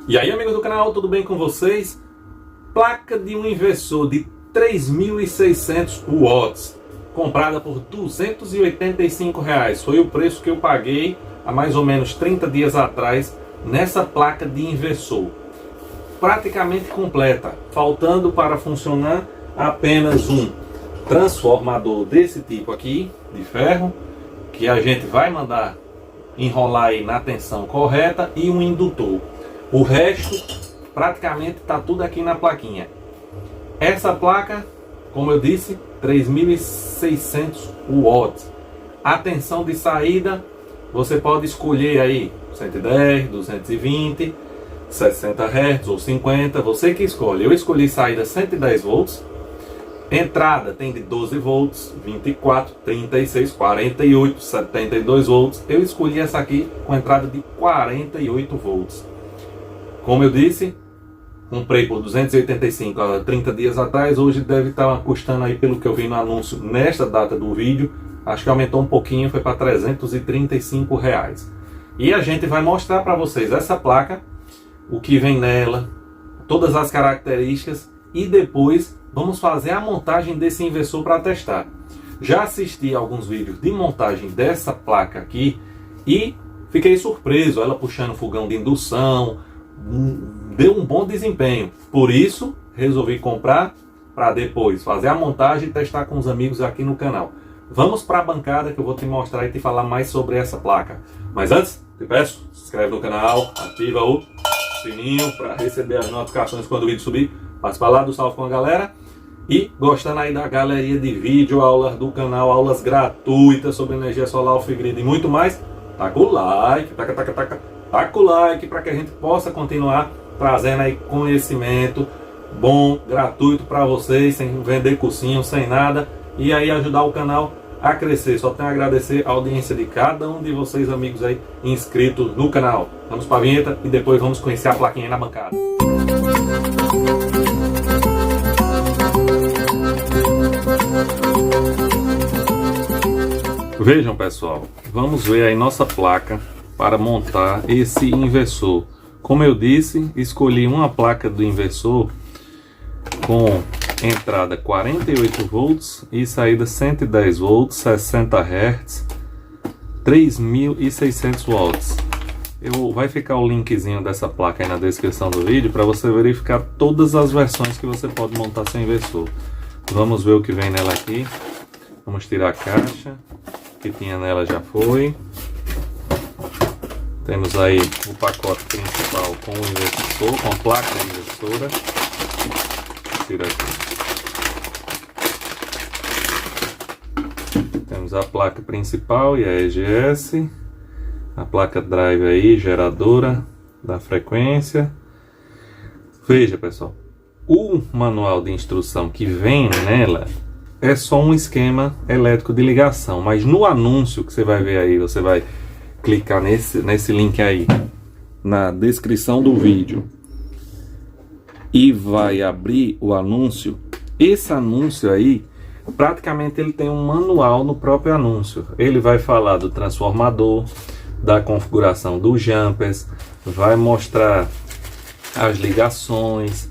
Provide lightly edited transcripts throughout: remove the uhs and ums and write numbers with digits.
E aí, amigos do canal, tudo bem com vocês? Placa de um inversor de 3.600 watts, comprada por R$285. Foi o preço que eu paguei há mais ou menos 30 dias atrás nessa placa de inversor. Praticamente completa, faltando para funcionar apenas um transformador desse tipo aqui, de ferro, que a gente vai mandar enrolar aí na tensão correta, e um indutor. O resto praticamente está tudo aqui na plaquinha. Essa placa, como eu disse, 3.600 watts. A tensão de saída você pode escolher aí 110, 220, 60 Hz ou 50, você que escolhe. Eu escolhi saída 110 volts. Entrada tem de 12 volts, 24, 36, 48, 72 volts. Eu escolhi essa aqui com entrada de 48 volts. Como eu disse, comprei por 285 há 30 dias atrás. Hoje deve estar custando aí, pelo que eu vi no anúncio nesta data do vídeo, acho que aumentou um pouquinho, foi para R$335. E a gente vai mostrar para vocês essa placa, o que vem nela, todas as características, e depois vamos fazer a montagem desse inversor para testar. Já assisti alguns vídeos de montagem dessa placa aqui e fiquei surpreso, ela puxando fogão de indução, deu um bom desempenho. Por isso resolvi comprar para depois fazer a montagem e testar com os amigos aqui no canal. Vamos para a bancada que eu vou te mostrar e te falar mais sobre essa placa. Mas antes, te peço, se inscreve no canal, ativa o sininho para receber as notificações quando o vídeo subir. Participa lá do Salve com a Galera. E gostando aí da galeria de vídeo, aulas do canal, aulas gratuitas sobre energia solar, off-grid e muito mais, taca o like, taca o like para que a gente possa continuar trazendo aí conhecimento bom, gratuito para vocês, sem vender cursinho, sem nada, e aí ajudar o canal a crescer. Só tenho a agradecer a audiência de cada um de vocês, amigos aí inscritos no canal. Vamos para a vinheta e depois vamos conhecer a plaquinha aí na bancada. Vejam, pessoal, vamos ver aí nossa placa para montar esse inversor. Como eu disse, escolhi uma placa do inversor com entrada 48 volts e saída 110 volts, 60 Hz, 3.600 watts. Vai ficar o linkzinho dessa placa aí na descrição do vídeo para você verificar todas as versões que você pode montar seu inversor. Vamos ver o que vem nela aqui. Vamos tirar a caixa. O que tinha nela já foi. Temos aí o pacote principal com o inversor, com a placa inversora. Tira aqui. Temos a placa principal e a EGS. A placa drive aí, geradora da frequência. Veja, pessoal, o manual de instrução que vem nela é só um esquema elétrico de ligação, mas no anúncio que você vai ver aí, você vai clicar nesse link aí na descrição do vídeo e vai abrir o anúncio. Esse anúncio aí, praticamente ele tem um manual no próprio anúncio. Ele vai falar do transformador, da configuração dos jumpers, vai mostrar as ligações,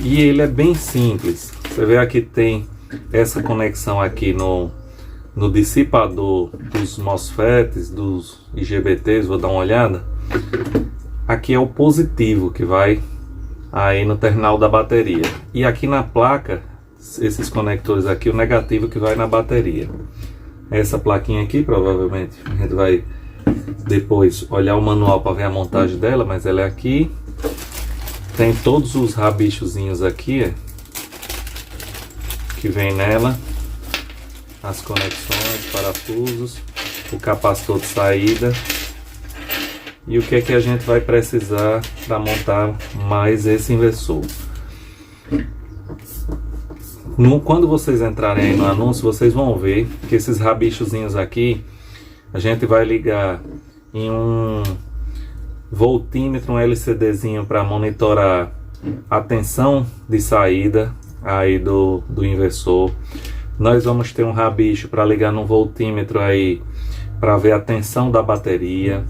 e ele é bem simples. Você vê aqui tem essa conexão aqui no dissipador dos MOSFETs, dos IGBTs, vou dar uma olhada. Aqui é o positivo que vai aí no terminal da bateria, e aqui na placa, esses conectores aqui, o negativo que vai na bateria. Essa plaquinha aqui, provavelmente a gente vai depois olhar o manual para ver a montagem dela, mas ela é aqui. Tem todos os rabichozinhos aqui que vem nela, as conexões, parafusos, o capacitor de saída, e o que é que a gente vai precisar para montar mais esse inversor. Quando vocês entrarem aí no anúncio, vocês vão ver que esses rabichozinhos aqui a gente vai ligar em um voltímetro, um LCDzinho para monitorar a tensão de saída aí do inversor. Nós vamos ter um rabicho para ligar no voltímetro aí para ver a tensão da bateria.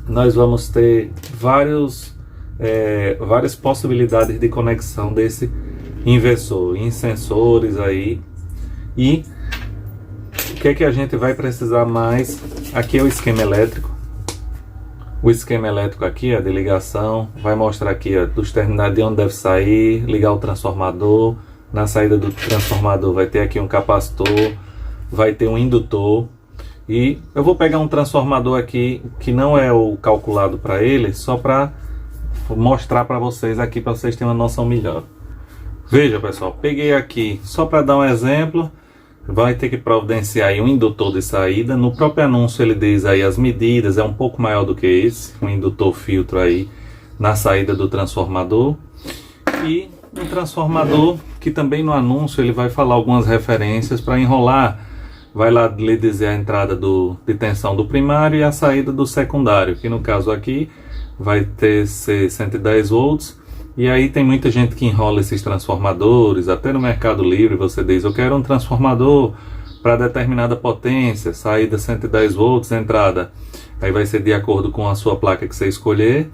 Nós vamos ter vários várias possibilidades de conexão desse inversor em sensores aí. E o que é que a gente vai precisar mais? Aqui é o esquema elétrico. O esquema elétrico aqui, de ligação, vai mostrar aqui dos terminais de onde deve sair, ligar o transformador. Na saída do transformador vai ter aqui um capacitor, vai ter um indutor. E eu vou pegar um transformador aqui que não é o calculado para ele, só para mostrar para vocês aqui, para vocês terem uma noção melhor. Veja, pessoal, peguei aqui só para dar um exemplo. Vai ter que providenciar aí um indutor de saída. No próprio anúncio ele diz aí as medidas, é um pouco maior do que esse, um indutor filtro aí na saída do transformador. E um transformador que também no anúncio ele vai falar algumas referências para enrolar. Vai lá lhe dizer a entrada de tensão do primário e a saída do secundário, que no caso aqui vai ter 110 volts. E aí tem muita gente que enrola esses transformadores, até no Mercado Livre você diz, eu quero um transformador para determinada potência, saída 110 volts, entrada. Aí vai ser de acordo com a sua placa que você escolher,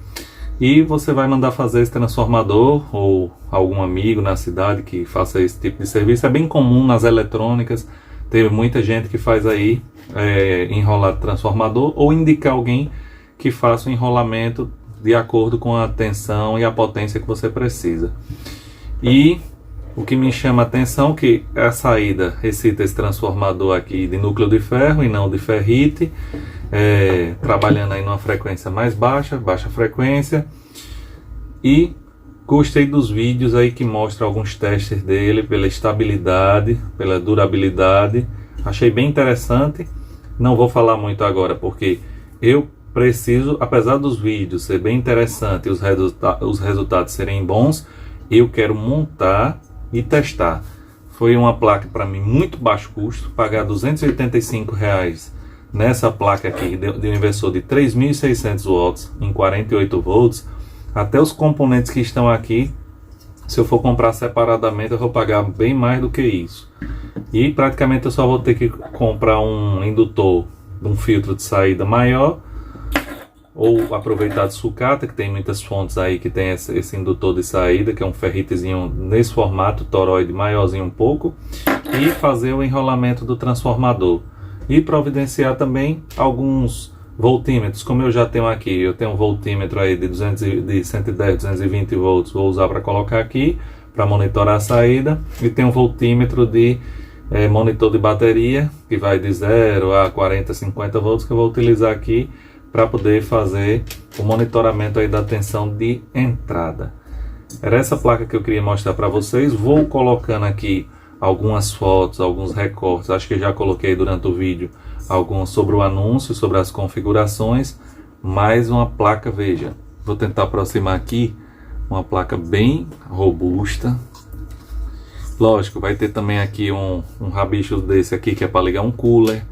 e você vai mandar fazer esse transformador, ou algum amigo na cidade que faça esse tipo de serviço. É bem comum nas eletrônicas, tem muita gente que faz aí, enrolar transformador, ou indicar alguém que faça o enrolamento de acordo com a tensão e a potência que você precisa. E o que me chama a atenção é que a saída excita esse transformador aqui de núcleo de ferro e não de ferrite, trabalhando aí numa frequência mais baixa frequência. E gostei dos vídeos aí que mostram alguns testes dele pela estabilidade, pela durabilidade. Achei bem interessante. Não vou falar muito agora porque eu preciso, apesar dos vídeos ser bem interessante e os resultados serem bons, eu quero montar e testar. Foi uma placa para mim muito baixo custo, pagar R$285 nessa placa aqui de um inversor de 3.600 watts em 48 volts. Até os componentes que estão aqui, se eu for comprar separadamente, eu vou pagar bem mais do que isso. E praticamente eu só vou ter que comprar um indutor, um filtro de saída maior, ou aproveitar de sucata, que tem muitas fontes aí que tem esse indutor de saída, que é um ferritezinho nesse formato, toroide maiorzinho um pouco, e fazer o enrolamento do transformador. E providenciar também alguns voltímetros, como eu já tenho aqui. Eu tenho um voltímetro aí de 110, 220 volts, vou usar para colocar aqui, para monitorar a saída. E tem um voltímetro de monitor de bateria, que vai de 0 a 40, 50 volts, que eu vou utilizar aqui para poder fazer o monitoramento aí da tensão de entrada. Era essa placa que eu queria mostrar para vocês. Vou colocando aqui algumas fotos, alguns recortes, acho que já coloquei durante o vídeo alguns sobre o anúncio, sobre as configurações. Mais uma placa, veja, vou tentar aproximar aqui, uma placa bem robusta. Lógico, vai ter também aqui um rabicho desse aqui que é para ligar um cooler,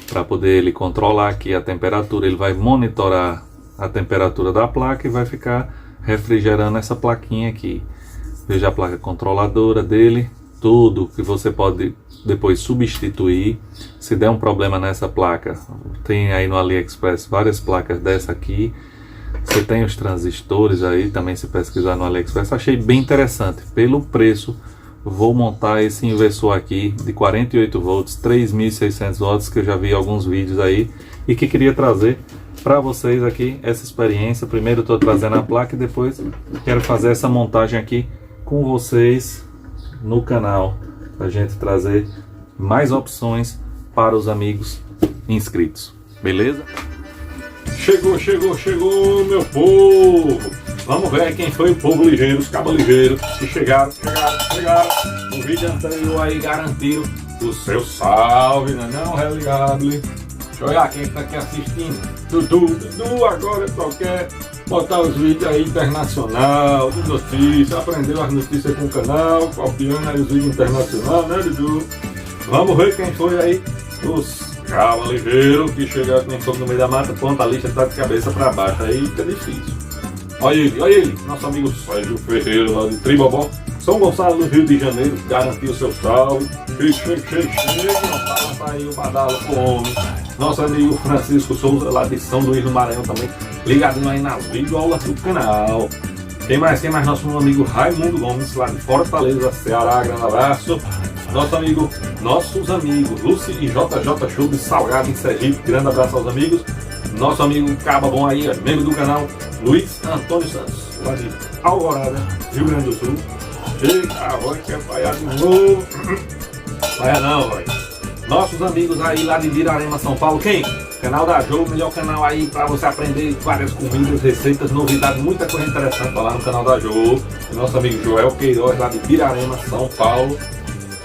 para poder ele controlar aqui a temperatura. Ele vai monitorar a temperatura da placa e vai ficar refrigerando essa plaquinha aqui. Veja a placa controladora dele, tudo que você pode depois substituir. Se der um problema nessa placa, tem aí no AliExpress várias placas dessa aqui. Você tem os transistores aí, também se pesquisar no AliExpress. Achei bem interessante, pelo preço. Vou montar esse inversor aqui de 48 volts, 3.600 watts, que eu já vi alguns vídeos aí e que queria trazer para vocês aqui essa experiência. Primeiro estou trazendo a placa e depois quero fazer essa montagem aqui com vocês no canal, para a gente trazer mais opções para os amigos inscritos. Beleza? Chegou, meu povo! Vamos ver quem foi o povo ligeiro, os cabos ligeiros que chegaram. No vídeo anterior aí garantiram o seu salve, não é ligado? Deixa eu olhar quem está aqui assistindo. Dudu agora só quer botar os vídeos aí internacional, de notícias, aprendeu as notícias com o canal, copiando aí os vídeos internacionais, né, Dudu? Vamos ver quem foi aí os cabos ligeiros que chegaram com fogo no meio da mata. Pronto, a lista está de cabeça para baixo, aí fica difícil. Olha ele, nosso amigo Sérgio Ferreira, lá de Tribobó, São Gonçalo, do Rio de Janeiro, garantiu o seu salve. Chega, tá aí o badalo com o homem. Nosso amigo Francisco Souza, lá de São Luís do Maranhão também, ligadinho aí nas videoaulas do canal. Quem mais? Nosso amigo Raimundo Gomes, lá de Fortaleza, Ceará, grande abraço. Nossos amigos Lucy e JJ Show de Salgado em Sergipe, grande abraço aos amigos. Nosso amigo Caba Bom aí, membro do canal, Luiz Antônio Santos, lá de Alvorada, Rio Grande do Sul. Eita, vai que é falhar de novo. Falha não, vai. Nossos amigos aí lá de Virarema, São Paulo, quem? Canal da Jo, melhor canal aí para você aprender várias comidas, receitas, novidades, muita coisa interessante lá no canal da Jo. Nosso amigo Joel Queiroz lá de Virarema, São Paulo.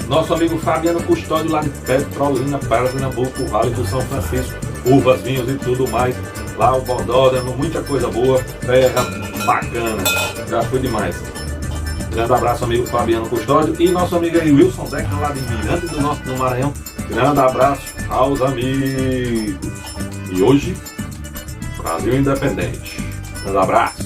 Nosso amigo Fabiano Custódio lá de Petrolina, Pernambuco, Vale do São Francisco, uvas, vinhos e tudo mais. Lá o Bodó dando muita coisa boa, terra bacana, já foi demais. Grande abraço, amigo Fabiano Custódio. E nosso amigo aí, Wilson Decker, lá de Mirante do Norte, no Maranhão. Grande abraço aos amigos. E hoje, Brasil Independente. Grande abraço.